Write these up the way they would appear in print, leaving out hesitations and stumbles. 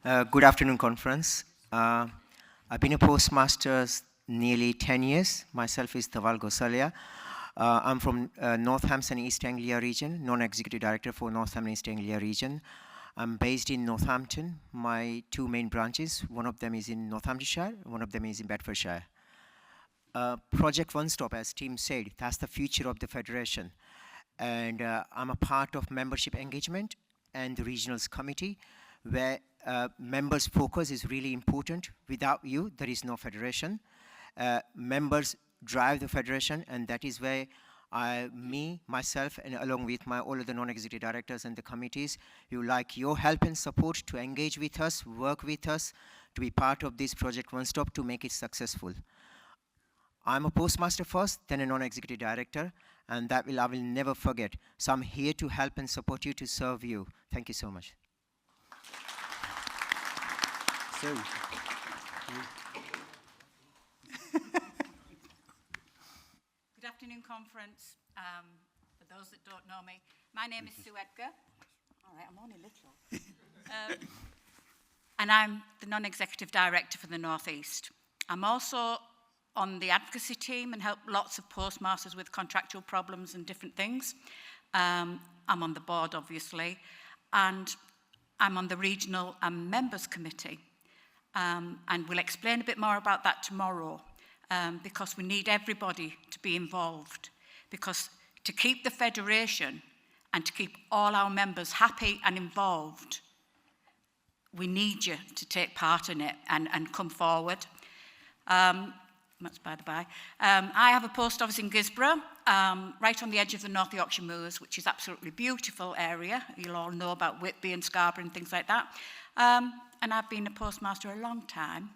Good afternoon, conference. I've been a postmaster nearly 10 years. Myself is Tawal Gosalia. I'm from Northampton East Anglia region, non-executive director for Northampton East Anglia region. I'm based in Northampton. My two main branches, one of them is in Northamptonshire, one of them is in Bedfordshire. Project One Stop, as Tim said, that's the future of the Federation. And I'm a part of membership engagement and the regionals committee, where members' focus is really important. Without you, there is no Federation. Members drive the Federation, and that is where myself, and along with all of the non-executive directors and the committees, we would like your help and support to engage with us, work with us, to be part of this Project One Stop to make it successful. I'm a postmaster first, then a non-executive director, and I will never forget. So I'm here to help and support you, to serve you. Thank you so much. So, Good afternoon, conference. For those that don't know me, my name is Sue Edgar. All right, I'm only little. And I'm the non-executive director for the North East. I'm also on the advocacy team and help lots of postmasters with contractual problems and different things. I'm on the board, obviously, and I'm on the regional and members committee. And we'll explain a bit more about that tomorrow, because we need everybody to be involved, because to keep the Federation and to keep all our members happy and involved, we need you to take part in it and come forward. That's by the by. I have a post office in Gisborough, right on the edge of the North Yorkshire Moors, which is absolutely beautiful area. You'll all know about Whitby and Scarborough and things like that. And I've been a postmaster a long time.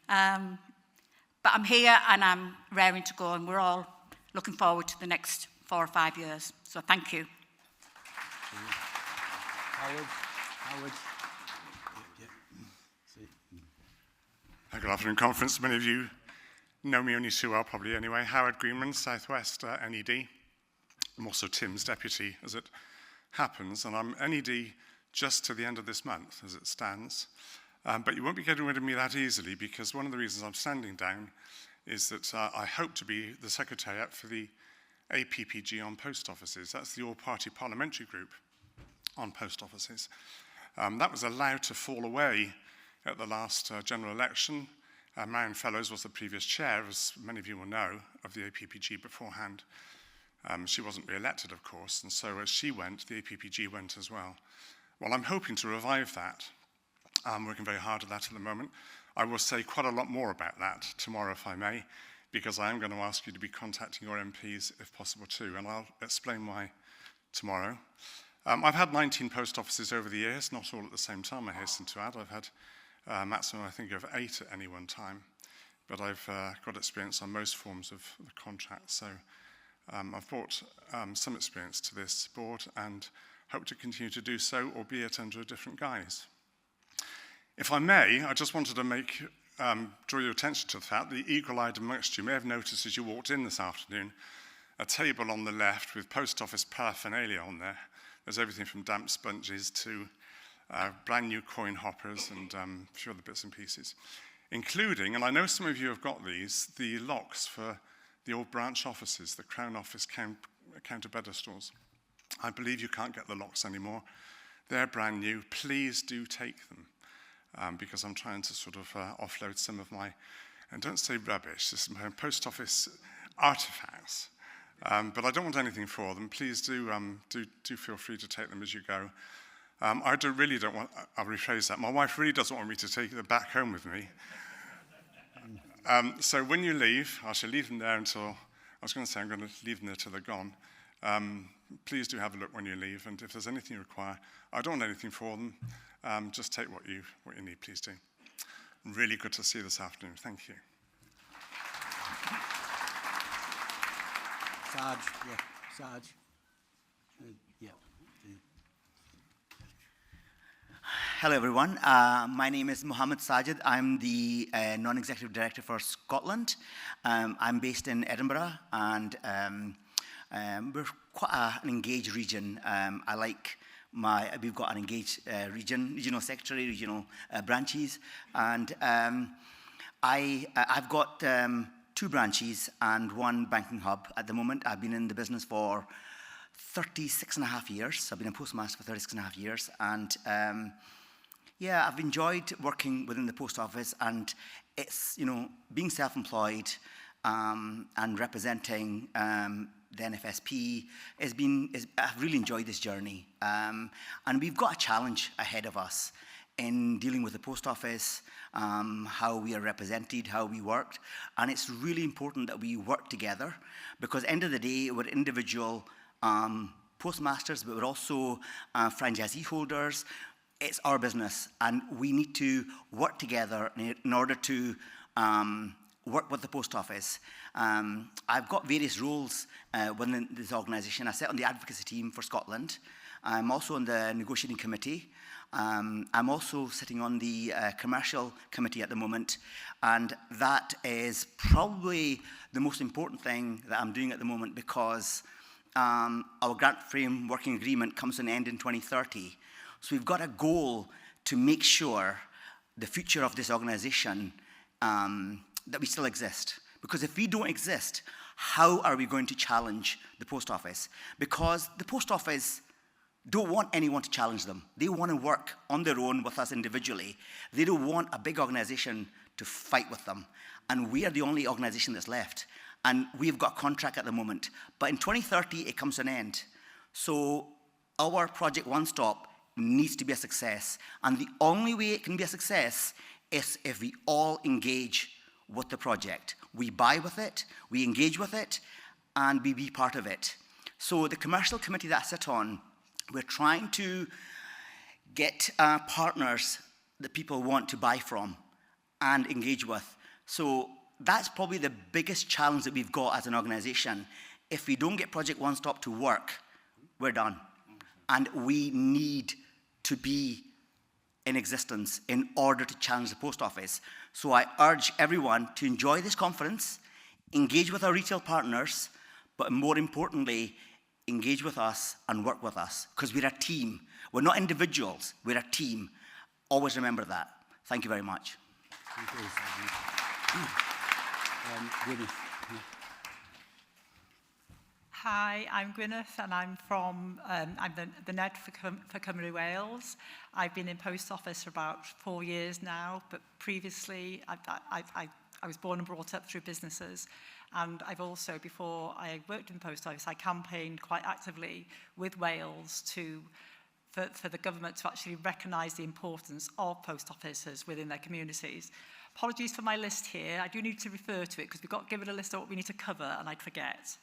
But I'm here and I'm raring to go, and we're all looking forward to the next 4 or 5 years. So thank you. Howard. Good afternoon, conference. Many of you know me only too well, probably anyway. Howard Greenman, Southwest NED. I'm also Tim's deputy, as it happens, and I'm NED just to the end of this month, as it stands. But you won't be getting rid of me that easily, because one of the reasons I'm standing down is that I hope to be the secretariat for the APPG on post offices. That's the all-party parliamentary group on post offices. That was allowed to fall away at the last general election. Marion Fellows was the previous chair, as many of you will know, of the APPG beforehand. She wasn't re-elected, of course, and so as she went, the APPG went as well. Well, I'm hoping to revive that. I'm working very hard at that at the moment. I will say quite a lot more about that tomorrow, if I may, because I am going to ask you to be contacting your MPs, if possible, too, and I'll explain why tomorrow. I've had 19 post offices over the years, not all at the same time, I hasten to add. I've had a maximum, I think, of 8 at any one time, but I've got experience on most forms of the contract, so I've brought some experience to this board and hope to continue to do so, albeit under a different guise. If I may, I just wanted to draw your attention to the fact that the eagle-eyed amongst you may have noticed as you walked in this afternoon a table on the left with post office paraphernalia on there. There's everything from damp sponges to brand new coin hoppers and a few other bits and pieces, including, and I know some of you have got these, the locks for the old branch offices, the Crown Office counter pedestals. I believe you can't get the locks anymore. They're brand new. Please do take them, because I'm trying to sort of offload some of my, and don't say rubbish, this is my post office artifacts. But I don't want anything for them. Please do feel free to take them as you go. I'll rephrase that. My wife really doesn't want me to take them back home with me. So when you leave, I shall leave them there until, I was going to say I'm going to leave them there till they're gone. Please do have a look when you leave, and if there's anything you require, I don't want anything for them. Just take what you need, please do. Really good to see you this afternoon. Thank you. Saj. Hello, everyone. My name is Mohammed Sajid. I'm the non-executive director for Scotland. I'm based in Edinburgh, and we're quite an engaged region. I like we've got an engaged regional secretary, regional branches, and I've got 2 branches and 1 banking hub at the moment. I've been in the business for 36 and a half years. I've been a postmaster for 36 and a half years, and yeah, I've enjoyed working within the post office, and it's, being self-employed and representing the NFSP I've really enjoyed this journey. And we've got a challenge ahead of us in dealing with the post office, how we are represented, how we worked. And it's really important that we work together, because at the end of the day, we're individual postmasters, but we're also franchisee holders. It's our business, and we need to work together in order to work with the post office. I've got various roles within this organisation. I sit on the advocacy team for Scotland. I'm also on the negotiating committee. I'm also sitting on the commercial committee at the moment, and that is probably the most important thing that I'm doing at the moment, because our grant frame working agreement comes to an end in 2030. So we've got a goal to make sure the future of this organisation, that we still exist. Because if we don't exist, how are we going to challenge the post office? Because the post office don't want anyone to challenge them. They want to work on their own with us individually. They don't want a big organisation to fight with them. And we are the only organisation that's left. And we've got a contract at the moment. But in 2030, it comes to an end. So our Project One Stop needs to be a success. And the only way it can be a success is if we all engage with the project. We buy with it, we engage with it, and we be part of it. So the commercial committee that I sit on, we're trying to get partners that people want to buy from and engage with. So that's probably the biggest challenge that we've got as an organisation. If we don't get Project One Stop to work, we're done. And we need to be in existence in order to challenge the post office. So I urge everyone to enjoy this conference, engage with our retail partners, but more importantly, engage with us and work with us, because we're a team. We're not individuals, we're a team. Always remember that. Thank you very much. Thank you, Gwyneth. Hi, I'm Gwyneth, and I'm from I'm the NED for Cymru Wales. I've been in post office for about 4 years now, but previously I was born and brought up through businesses, and I've also, before I worked in the post office, I campaigned quite actively with Wales for the government to actually recognise the importance of post offices within their communities. Apologies for my list here. I do need to refer to it because we've got given a list of what we need to cover, and I'd forget.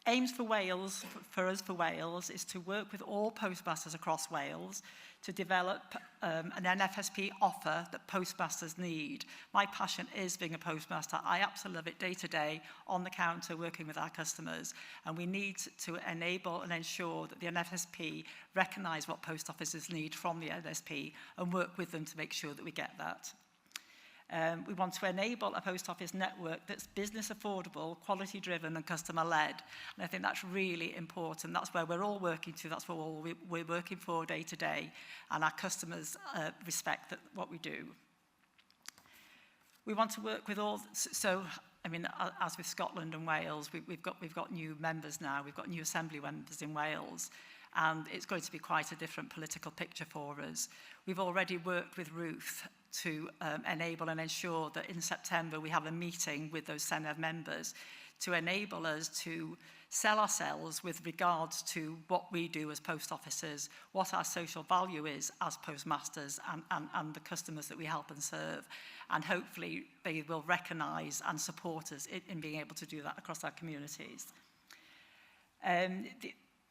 Aims for Wales, for us for Wales, is to work with all postmasters across Wales to develop an NFSP offer that postmasters need. My passion is being a postmaster. I absolutely love it day to day on the counter working with our customers, and we need to enable and ensure that the NFSP recognise what post offices need from the NFSP and work with them to make sure that we get that. We want to enable a post office network that's business affordable, quality driven and customer led. And I think that's really important. That's where we're all working to. That's what we're working for day to day. And our customers respect what we do. We want to work with all, so I mean, as with Scotland and Wales, we've got new members now. We've got new assembly members in Wales. And it's going to be quite a different political picture for us. We've already worked with Ruth to enable and ensure that in September we have a meeting with those Senedd members to enable us to sell ourselves with regards to what we do as post officers, what our social value is as postmasters and the customers that we help and serve. And hopefully they will recognise and support us in being able to do that across our communities.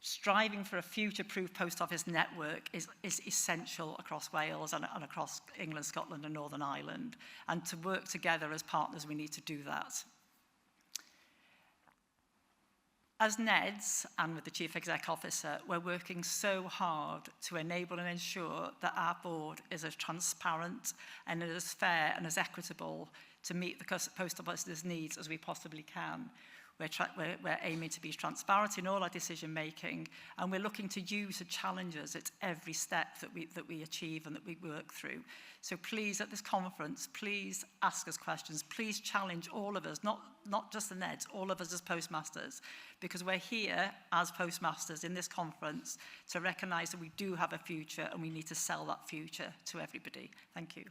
Striving for a future-proof post office network is essential across Wales and across England, Scotland and Northern Ireland. And to work together as partners, we need to do that. As NEDs and with the Chief Exec Officer, we're working so hard to enable and ensure that our board is as transparent and as fair and as equitable to meet the post office's needs as we possibly can. We're aiming to be transparent in all our decision making, and we're looking to use the challenges at every step that we achieve and that we work through. So please, at this conference, please ask us questions. Please challenge all of us, not just the Neds, all of us as postmasters, because we're here as postmasters in this conference to recognise that we do have a future and we need to sell that future to everybody. Thank you.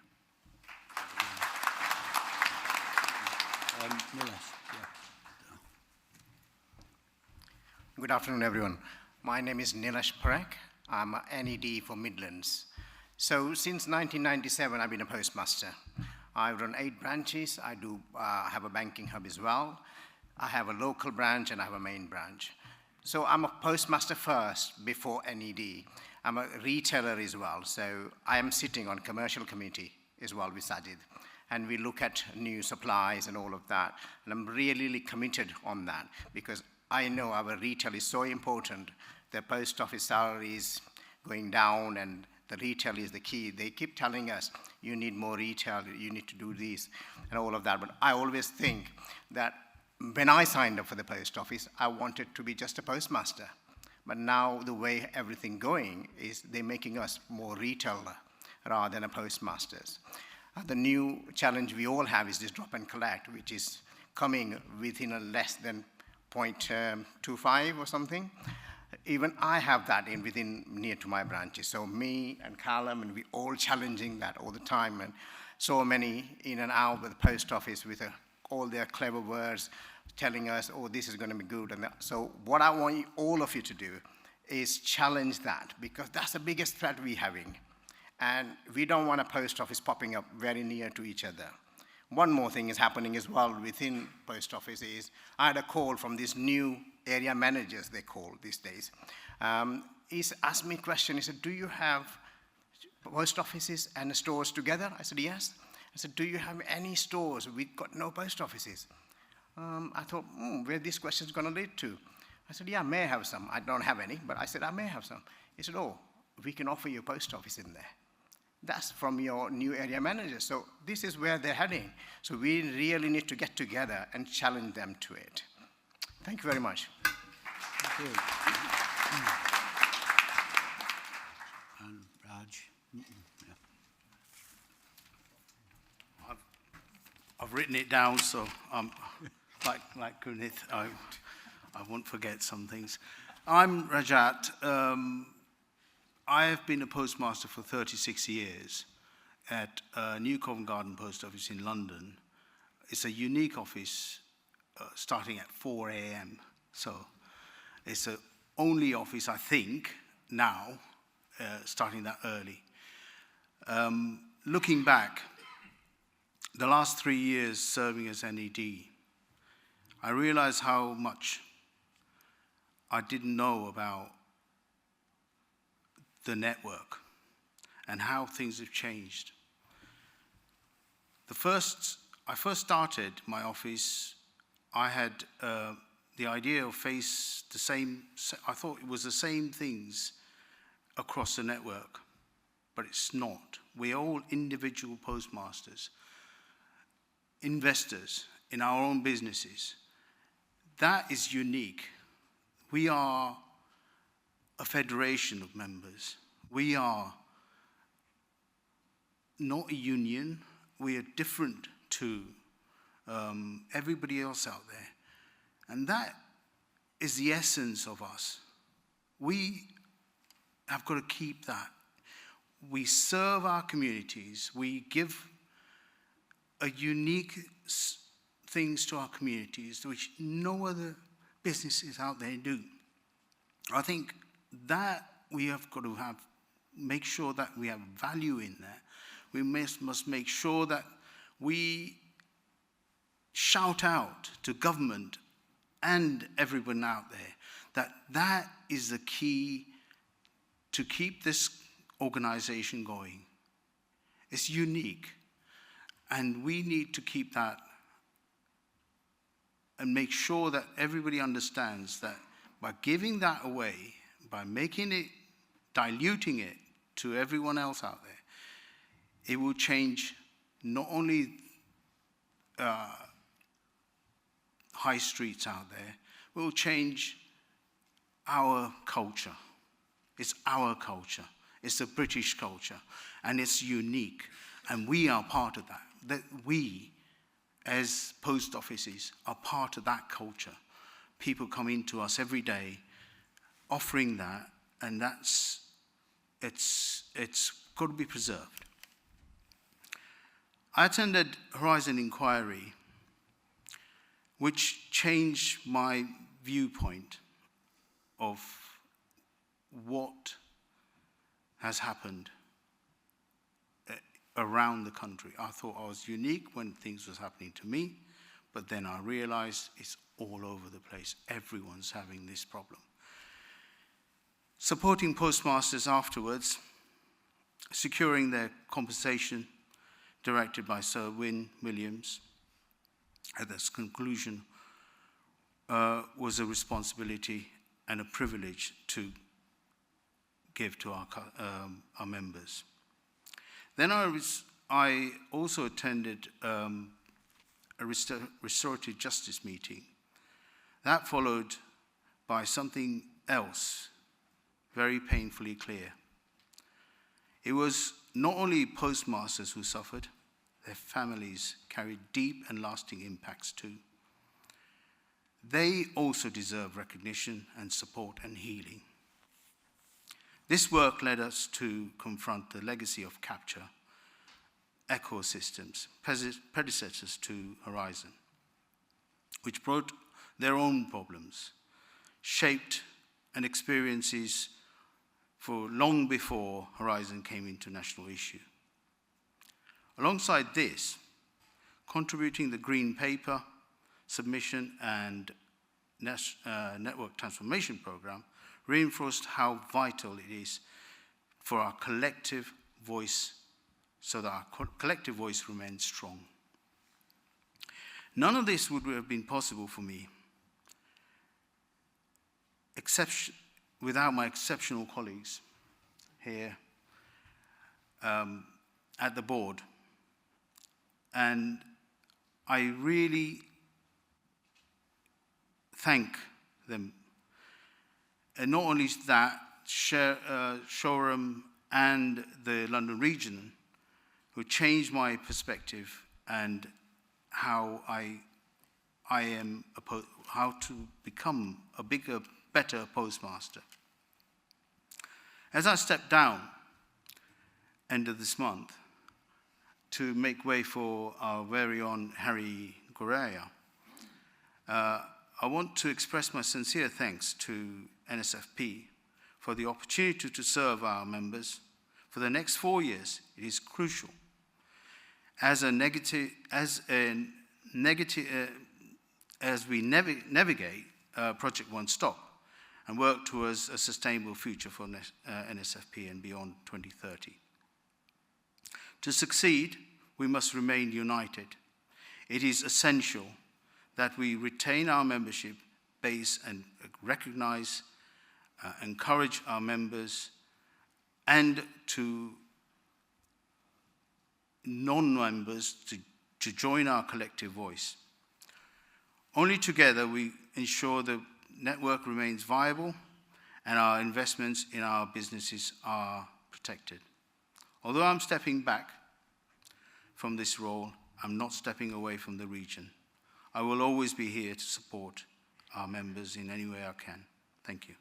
Nilesh, yeah. Good afternoon, everyone. My name is Nilesh Parekh. I'm a NED for Midlands. So since 1997, I've been a postmaster. I run 8 branches. I do have a banking hub as well. I have a local branch and I have a main branch. So I'm a postmaster first before NED. I'm a retailer as well. So I am sitting on commercial committee as well with Sajid. And we look at new supplies and all of that. And I'm really committed on that because I know our retail is so important. The post office salary is going down and the retail is the key. They keep telling us, you need more retail, you need to do this and all of that. But I always think that when I signed up for the post office, I wanted to be just a postmaster. But now the way everything going is they're making us more retailer rather than a postmasters. The new challenge we all have is this drop and collect, which is coming within a less than 0.25 or something. Even I have that within near to my branches. So me and Callum, and we all challenging that all the time. And so many in and out with the post office with all their clever words telling us, oh, this is going to be good. And that. So what I want all of you to do is challenge that because that's the biggest threat we're having. And we don't want a post office popping up very near to each other. One more thing is happening as well within post office is I had a call from these new area managers, they call these days. He's asked me a question. He said, do you have post offices and stores together? I said, yes. I said, do you have any stores? We've got no post offices. I thought, where this question is going to lead to? I said, yeah, I may have some. I don't have any, but I said, I may have some. He said, oh, we can offer you a post office in there. That's from your new area manager. So this is where they're heading. So we really need to get together and challenge them to it. Thank you very much. Thank you. And Raj. Yeah. I've written it down, so like Kunith, I won't forget some things. I'm Rajat. I have been a postmaster for 36 years at New Covent Garden Post Office in London. It's a unique office starting at 4 a.m. So it's the only office, I think, now, starting that early. Looking back, the last 3 years serving as NED, I realized how much I didn't know about the network and how things have changed. I first started my office, I had the idea of I thought it was the same things across the network, but it's not. We're all individual postmasters, investors in our own businesses. That is unique. We are a federation of members. We are not a union. We are different to everybody else out there. And that is the essence of us. We have got to keep that. We serve our communities. We give a unique things to our communities which no other businesses out there do. I think that we have got to make sure that we have value in there. We must make sure that we shout out to government and everyone out there that is the key to keep this organization going. It's unique, and we need to keep that and make sure that everybody understands that by giving that away, by making it, diluting it to everyone else out there, it will change not only high streets out there, will change our culture. It's our culture. It's the British culture, and it's unique. And we are part of that. That we, as post offices, are part of that culture. People come into us every day offering that, and it's got to be preserved. I attended Horizon Inquiry, which changed my viewpoint of what has happened around the country. I thought I was unique when things was happening to me, but then I realized it's all over the place. Everyone's having this problem. Supporting postmasters afterwards, securing their compensation, directed by Sir Win Williams, at this conclusion, was a responsibility and a privilege to give to our members. Then I also attended a restorative justice meeting. That followed by something else very painfully clear. It was not only postmasters who suffered, their families carried deep and lasting impacts too. They also deserve recognition and support and healing. This work led us to confront the legacy of capture ecosystems, predecessors to Horizon, which brought their own problems, shaped and experiences for long before Horizon came into national issue. Alongside this, contributing the Green Paper submission and Network Transformation Program reinforced how vital it is for our collective voice, so that our collective voice remains strong. None of this would have been possible for me without my exceptional colleagues here at the board. And I really thank them. And not only that, Shoreham and the London region, who changed my perspective and how how to become a bigger, better postmaster. As I stepped down end of this month to make way for our very own Harry Gorea, I want to express my sincere thanks to NSFP for the opportunity to serve our members. For the next 4 years, it is crucial as we navigate Project One Stop and work towards a sustainable future for NSFP and beyond 2030. To succeed, we must remain united. It is essential that we retain our membership base and recognize, encourage our members, and to non-members to join our collective voice. Only together we ensure the network remains viable and our investments in our businesses are protected. Although I'm stepping back from this role, I'm not stepping away from the region. I will always be here to support our members in any way I can. Thank you.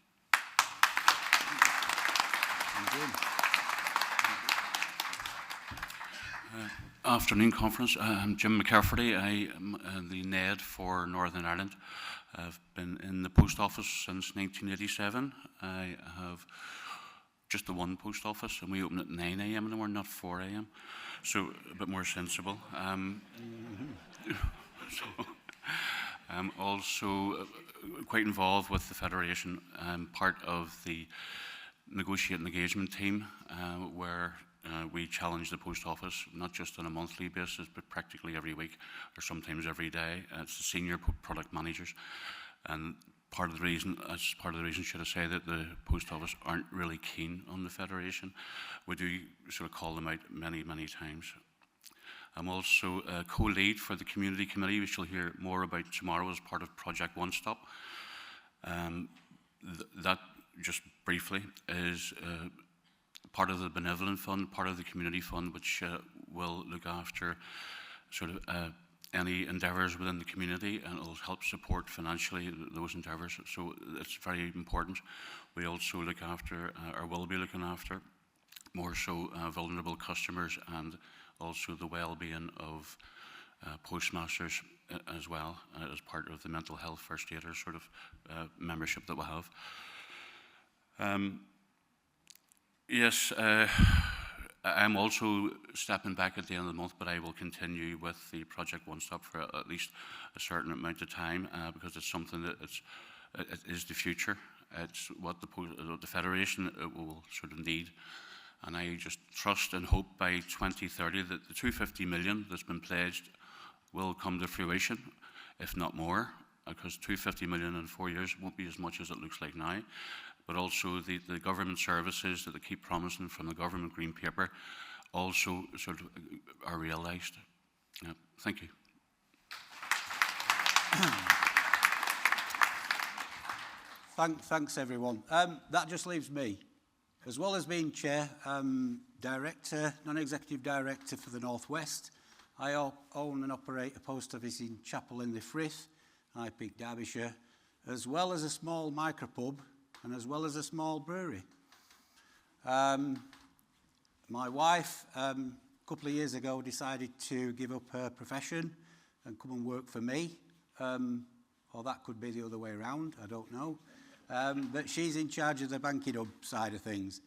Afternoon conference. I'm Jim McCafferty. I am the NED for Northern Ireland. I've been in the post office since 1987. I have just the one post office, and we open at 9 a.m. in the morning, not 4 a.m. So a bit more sensible. I'm also quite involved with the Federation. I'm part of the negotiate and engagement team where we challenge the post office, not just on a monthly basis, but practically every week or sometimes every day. It's the senior product managers. And part of the reason, should I say, that the post office aren't really keen on the Federation. We do sort of call them out many, many times. I'm also a co-lead for the community committee, which you'll hear more about tomorrow as part of Project One Stop. That, just briefly, is part of the benevolent fund, part of the community fund, which will look after sort of any endeavours within the community, and it will help support financially those endeavours. So it's very important. We also look after, or will be looking after, more so vulnerable customers, and also the well-being of postmasters as well, as part of the mental health first aiders sort of membership that we'll have. Yes, I'm also stepping back at the end of the month, but I will continue with the Project One Stop for at least a certain amount of time, because it's something that it is the future. It's what the Federation will sort of need. And I just trust and hope by 2030 that the 250 million that's been pledged will come to fruition, if not more, because 250 million in 4 years won't be as much as it looks like now. But also the government services that they keep promising from the government green paper also sort of are realised. Thank you. Thanks everyone. That just leaves me. As well as being chair, director, non-executive director for the North West, I own and operate a post office in Chapel in the Frith, High Peak, Derbyshire, as well as a small micropub and as well as a small brewery. My wife, a couple of years ago, decided to give up her profession and come and work for me. Or that could be the other way around, I don't know. But she's in charge of the banking hub side of things.